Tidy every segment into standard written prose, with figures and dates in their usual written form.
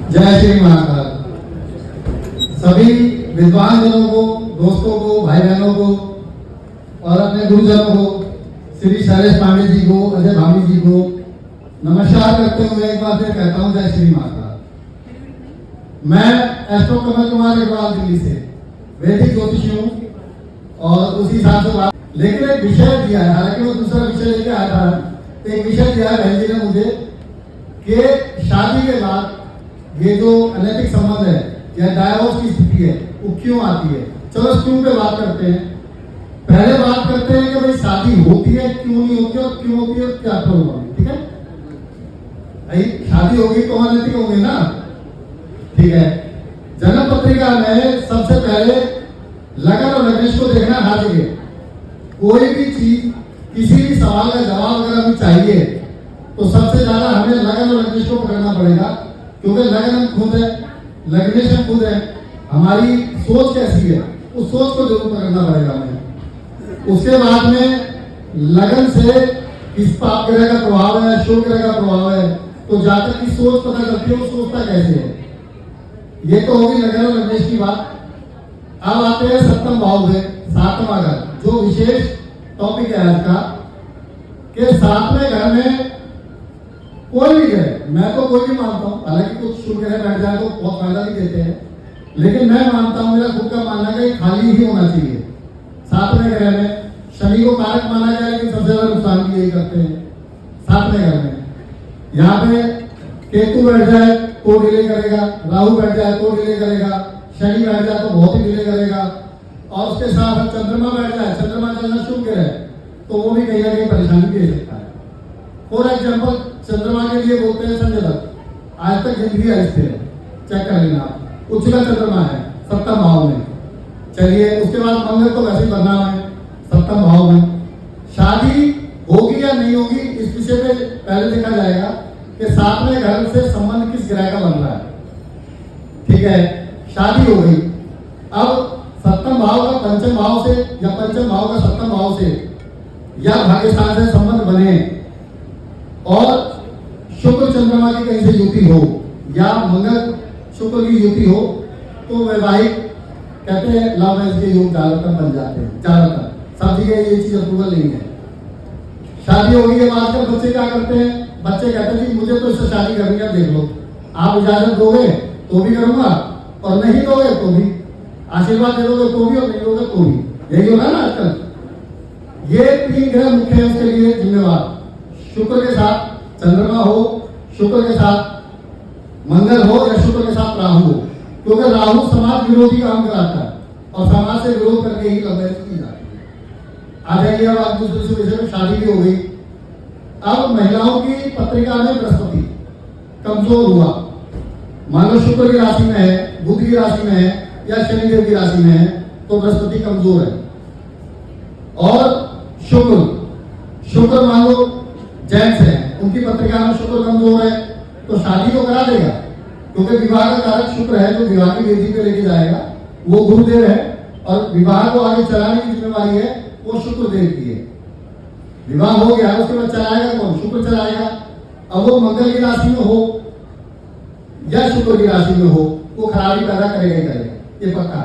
जय श्री महाकाल। सभी विद्वान जनों को, दोस्तों को, भाई बहनों को और अपने गुरुजनों को, श्री शैलेश पांडे जी को, अजय भामी जी को नमस्कार करते हुए एक बार फिर कहता हूँ जय श्री महाकाल। मैं एस्ट्रो कमल कुमार अग्रवाल दिल्ली से वैदिक ज्योतिषी हूँ और उसी हिसाब से बात, लेकिन एक विषय दिया है, हालांकि वो दूसरा विषय लेके आया था, एक विषय दिया है बहन जी ने मुझे कि शादी के बाद ये जो अनैतिक संबंध है या डाइवोर्स की स्थिति है वो क्यों आती है। चलो इस क्यों पे बात करते हैं। पहले बात करते हैं कि भाई शादी होती है क्यों नहीं होती और क्यों होती है क्या प्रॉब्लम है। ठीक है, भाई शादी होगी तो अनैतिक होंगे ना। ठीक है, जन्म पत्रिका में सबसे पहले लगन और लग्नेश को देखना हर जगह। कोई भी चीज, किसी भी सवाल का जवाब अगर हमें चाहिए तो सबसे ज्यादा हमें लगन और लग्नेश को पकड़ना पड़ेगा, क्योंकि लगन खुद है, लग्नेश खुद है। हमारी सोच कैसी है उस सोच को जरूर पकड़ना पड़ेगा हमें। उसके बाद में लगन से किस पाप ग्रह का प्रभाव है, शुभ ग्रह का प्रभाव है, तो जातक की सोच पता चलती है वो सोचता कैसे है। ये तो होगी लगन और लग्नेश की बात। अब आते हैं सप्तम भाव में, सातवां घर, जो विशेष टॉपिक है आज का कि सातवें घर में कोई भी ग्रह, मैं तो कोई भी मानता हूं, हालांकि कुछ शुभ ग्रह बैठ जाए तो बहुत फायदा भी देते हैं, लेकिन मैं मानता हूं, मेरा खुद का मानना है कि खाली ही होना चाहिए। सातवें ग्रह में शनि को कारक माना गया, लेकिन सबसे ज्यादा नुकसान भी यही करते हैं सातवें घर में। यहाँ पे केतु बैठ जाए तो डिले करेगा, राहु बैठ जाए तो डिले करेगा, शनि बैठ जाए तो बहुत ही डिले करेगा, और उसके साथ चंद्रमा बैठ जाए, चंद्रमा चलना शुभ ग्रह है तो वो भी कहीं ना कहीं परेशानी दे सकता है। फॉर एग्जाम्पल चंद्रमा के लिए बोलते हैं संजय दत्त, आज तक जिंदगी ऐसे है, चेक कर लेना, उच्च का चंद्रमा है सप्तम भाव में। चलिए, उसके बाद मंगल तो वैसे ही बनना है सप्तम भाव में। शादी होगी या नहीं होगी इस विषय पे पहले देखा जाएगा कि सातवें घर से संबंध किस ग्रह का बन रहा है। ठीक है, शादी हो गई। अब सप्तम भाव का पंचम भाव से या पंचम भाव का सप्तम भाव से या भाग्यस्थान से संबंध बने और शुक्र चंद्रमा की कहीं से युति हो या मंगल शुक्र की युति हो तो वैवाहिक कहते हैं लव मैरिज के योग ज्यादातर बन जाते हैं। ज्यादातर सब जगह ये चीज अप्रूवल नहीं है। शादी होगी के बाद आजकल बच्चे क्या करते हैं, बच्चे कहते हैं जी मुझे तो इससे शादी करनी है, देख लो आप इजाजत दोगे तो भी करूंगा और नहीं दोगे तो भी, आशीर्वाद दे दोगे तो भी और नहीं दोगे तो भी। यही होगा ना आजकल। ये तीन ग्रह मुख्य है उसके लिए जिम्मेवार। शुक्र के साथ चंद्रमा हो, शुक्र के साथ मंगल हो या शुक्र के साथ राहु हो, क्योंकि राहु समाज विरोधी काम कराता है और समाज से विरोध करके ही लव मैरिज की जाती है। आ जाइए, अब आप दूसरे विषय में शादी भी हो गई। अब महिलाओं की पत्रिका में बृहस्पति कमजोर हुआ, मान लो शुक्र की राशि में है, बुध की राशि में है या शनिदेव की राशि में है तो बृहस्पति कमजोर है। और शुक्र मान लो जेंट्स है, उनकी पत्रिका में शुक्र कमजोर है तो शादी तो करा देगा, क्योंकि विवाह का कारक शुक्र है जो विवाह की वेदी पे लेके जाएगा, वो गुरुदेव है और विवाह को आगे चलाने की जिम्मेवारी है वो शुक्रदेव की है। विवाह हो गया, उसके बाद चलाएगा कौन, शुक्र चलाएगा। अब वो मंगल की राशि में हो या शुक्र की राशि में हो वो खराबी पैदा करेगा ही करेगा, ये पक्का।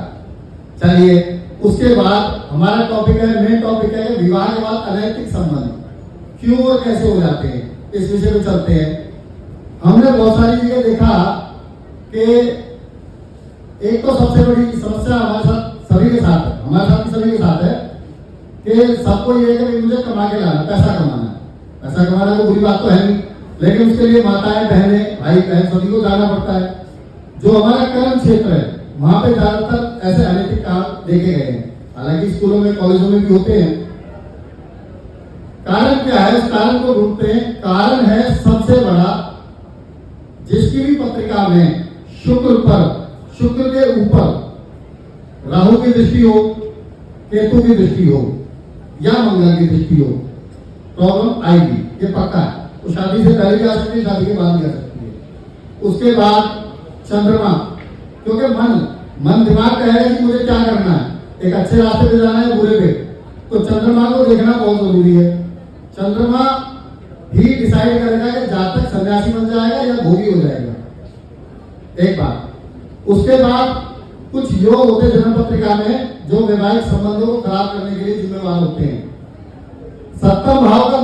चलिए, उसके बाद हमारा टॉपिक है, मेन टॉपिक है विवाह के बाद अनैतिक संबंध क्यों और कैसे हो जाते हैं, इस विषय में चलते हैं। हमने बहुत सारी जगह देखा कि एक तो सबसे बड़ी समस्या हमारे साथ सभी के साथ है, हमारे साथ भी सभी के साथ है कि सबको ये है कि मुझे कमा के लाना, पैसा कमाना है। पैसा कमाना कोई बुरी बात तो है नहीं, लेकिन उसके लिए माताएं, बहनें, भाई बहन सभी को जाना पड़ता है। जो हमारा कर्म क्षेत्र है वहां पे ज्यादातर ऐसे अनैतिक काम देखे गए हैं, हालांकि स्कूलों में कॉलेजों में भी होते हैं। कारण क्या है, उस कारण को ढूंढते हैं। कारण है सबसे बड़ा, जिसकी भी पत्रिका में शुक्र पर, शुक्र के ऊपर राहु की दृष्टि हो, केतु की दृष्टि हो या मंगल की दृष्टि हो, प्रॉब्लम आएगी, ये पक्का है। तो शादी से पहले भी आ सकती है, शादी के बाद भी आ सकती है। उसके बाद चंद्रमा, क्योंकि मन दिमाग कहेगा कि मुझे क्या करना है, एक अच्छे रास्ते पे जाना है बुरे पे, तो चंद्रमा को देखना बहुत जरूरी है। चंद्रमा ही डिसाइड करेगा कि जातक सन्यासी बन जाएगा या भोगी हो जाएगा। एक बात। उसके बाद कुछ योग होते हैं जन्म पत्रिका में जो वैवाहिक संबंधों को खराब करने के लिए जिम्मेवार होते हैं। सप्तम भाव का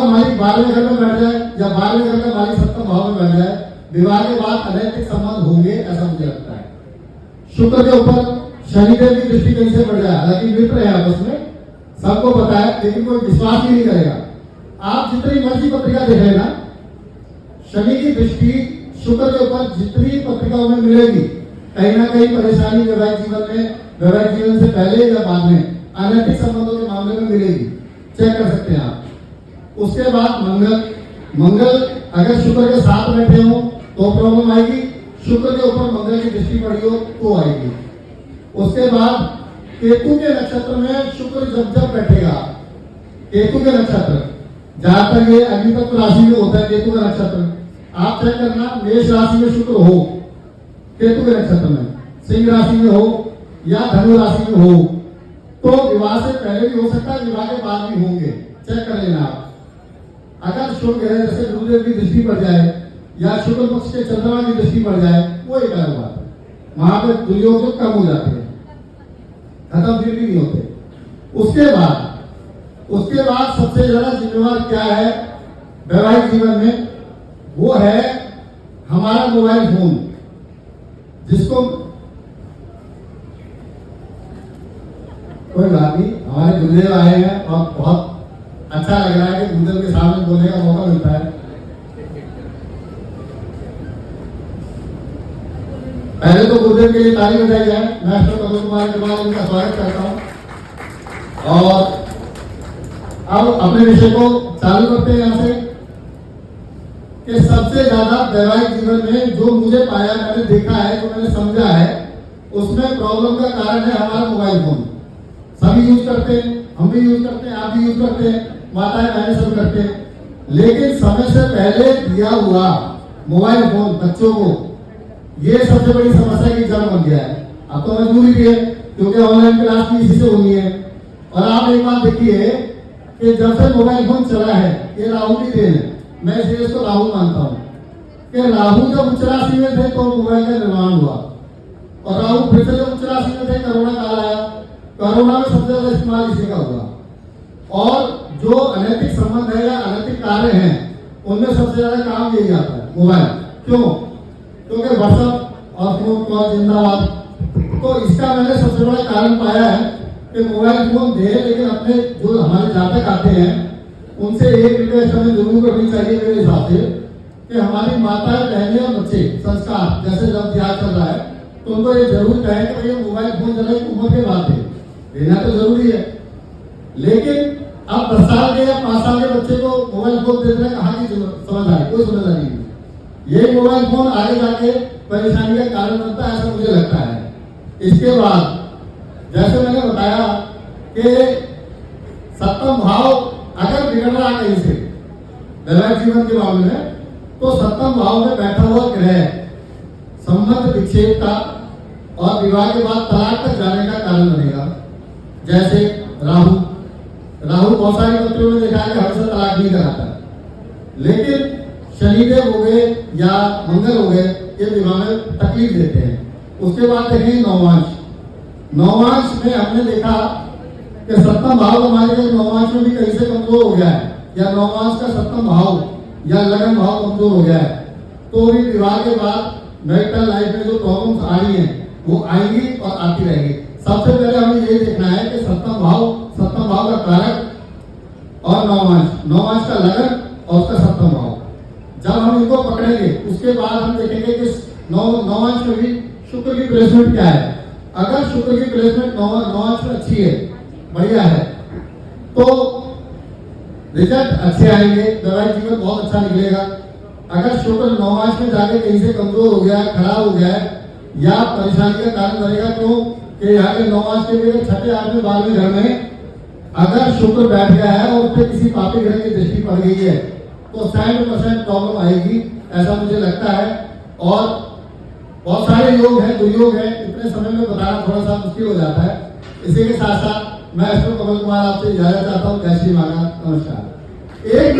मालिक 12वें घर में बैठ जाए या 12वें घर का मालिक सप्तम भाव में बैठ जाए, विवाह के बाद अनैतिक संबंध होंगे, ऐसा मुझे लगता है। शुक्र के ऊपर शनिदेव की दृष्टि कहीं से बढ़ जाए, हालांकि मित्र है आपस में, सबको पता है, लेकिन कोई विश्वास ही नहीं करेगा। आप जितनी मर्जी पत्रिका देख लेना, शनि की दृष्टि शुक्र के ऊपर जितनी पत्रिकाओं में मिलेगी, कहीं ना कहीं परेशानी वैवाहिक जीवन से पहले या बाद में अनैतिक संबंधों के मामले में मिलेगी, चेक कर सकते हैं आप। उसके बाद मंगल अगर शुक्र के साथ बैठे हो तो प्रॉब्लम आएगी, शुक्र के ऊपर मंगल की दृष्टि पड़ी हो तो आएगी। उसके बाद केतु के नक्षत्र में शुक्र जब बैठेगा, केतु के नक्षत्र, जहां तक ये अग्नितत्व राशि में होता है केतु का नक्षत्र, आप चेक करना, मेष राशि में शुक्र हो केतु के नक्षत्र में, सिंह राशि में हो या धनु राशि में हो, तो विवाह से पहले भी हो सकता है, विवाह के बाद भी होंगे, चेक कर लेना आप। अगर शुक्र है जैसे गुरुदेव की दृष्टि पड़ जाए या शुक्र पक्ष के चंद्रमा की दृष्टि पड़ जाए, वो एक अलग बात है, वहां पे दुर्योग तो कम हो जाते हैं, खत्म फिर भी नहीं होते। उसके बाद सबसे ज्यादा जिम्मेवार क्या है वैवाहिक जीवन में, वो है हमारा मोबाइल फोन, जिसको कोई बात नहीं, हमारे गुरुदेव आए हैं और बहुत अच्छा लग रहा है कि गुरुदेव के सामने बोलने का मौका मिलता है। पहले तो गुरुदेव के लिए ताली बजाई जाए। मैं कमल कुमार के बाद उनका स्वागत करता हूं और अब अपने विषय को चालू करते हैं यहाँ से कि सबसे ज्यादा वैवाहिक जीवन में जो मुझे पाया, मैंने देखा है, जो मैंने समझा है, उसमें प्रॉब्लम का कारण है हमारा मोबाइल फोन। सभी यूज करते हैं, हम भी यूज करते हैं, आप भी यूज करते हैं, माताएं बहनें सब करते हैं, लेकिन समय से पहले दिया हुआ मोबाइल फोन बच्चों को, ये सबसे बड़ी समस्या की जड़ बन गया है। अब तो मजबूरी भी है क्योंकि ऑनलाइन क्लास भी इसी से होनी है। और आप एक बात देखिए कि जब से मोबाइल फोन चला है, ये राहु की देन है, मैं इसको राहु मानता हूँ कि राहु जब उच्च राशि में थे तो मोबाइल का निर्माण हुआ, और राहु फिर से जब उच्च राशि में थे, कोरोना काल आया, कोरोना में सबसे ज्यादा इस्तेमाल इसी का हुआ। और जो अनैतिक संबंध है या अनैतिक कार्य हैं, उनमें सबसे ज्यादा काम यही आता है मोबाइल। क्यों? क्योंकि व्हाट्सएप और फोन कॉल जिंदाबाद। तो इसका मैंने सबसे बड़ा कारण पाया है कि मोबाइल फोन दे, लेकिन अपने जो हमारे जातक आते हैं उनसे एक रिक्वेस्ट हमें जरूर करनी चाहिए मेरे हिसाब से कि हमारी माताएं बहनें और बच्चे संस्कार जैसे जब त्याग चल रहा है तो उनको ये जरूर कहें कि भैया मोबाइल फोन चला एक उम्र के बाद देना तो जरूरी है, लेकिन अब 10 साल के या 5 साल के बच्चे को मोबाइल फोन दे देना कहाँ की समझ आ रही, कोई समझदारी नहीं। ये मोबाइल फोन आगे जाके परेशानी का कारण बनता है, ऐसा मुझे लगता है। इसके बाद जैसे मैंने बताया कि सप्तम भाव अगर बिगड़ रहा कहीं से वैवाहिक जीवन के मामले में, तो सप्तम भाव में बैठा हुआ ग्रह संबंध विच्छेद का और विवाह के बाद तलाक तक जाने का कारण बनेगा। जैसे राहु बहुत सारी पत्रियों में देखा है कि हमेशा तलाक नहीं कराता है, लेकिन शनिदेव हो गए या मंगल हो गए, ये विवाह में तकलीफ देते हैं। उसके बाद देखेंगे नौवांश में हमने देखा कि सप्तम भाव हमारे नौवांश में भी कहीं से कमजोर हो गया है, या नौवांश का सप्तम भाव या लगन भाव कमजोर हो गया है, तो भी विवाह के बाद मैरिटल लाइफ में जो प्रॉब्लम्स आ रही हैं वो आएंगी और आती रहेंगी। सबसे पहले हमें ये देखना है कि सप्तम भाव का कारक और नौवांश का लगन और उसका सप्तम भाव, जब हम इनको पकड़ेंगे उसके बाद हम देखेंगे कि नौवांश में भी शुक्र की प्लेसमेंट क्या है। अगर शुक्र की प्लेसमेंट नौवांश में अच्छी है, बढ़िया है, तो रिजल्ट अच्छे आएंगे, वैवाहिक जीवन बहुत अच्छा निकलेगा। अगर शुक्र नौवांश में जाके कहीं से कमजोर हो गया, खराब हो गया या परेशानी का कारण बनेगा, क्यों कि यहाँ के नौवांश के भी 6, 8, 12वें घर में अगर शुक्र बैठ गया है और उस पर किसी पापी ग्रह की दृष्टि पड़ गई है तो 60% प्रॉब्लम आएगी, ऐसा मुझे लगता है। और बहुत सारे योग हैं, दुर्योग हैं, इतने समय में बताना थोड़ा सा मुश्किल हो जाता है। इसी के साथ साथ मैं कमल कुमार आपसे इजाजत चाहता हूँ। जय श्री माता, नमस्कार। एक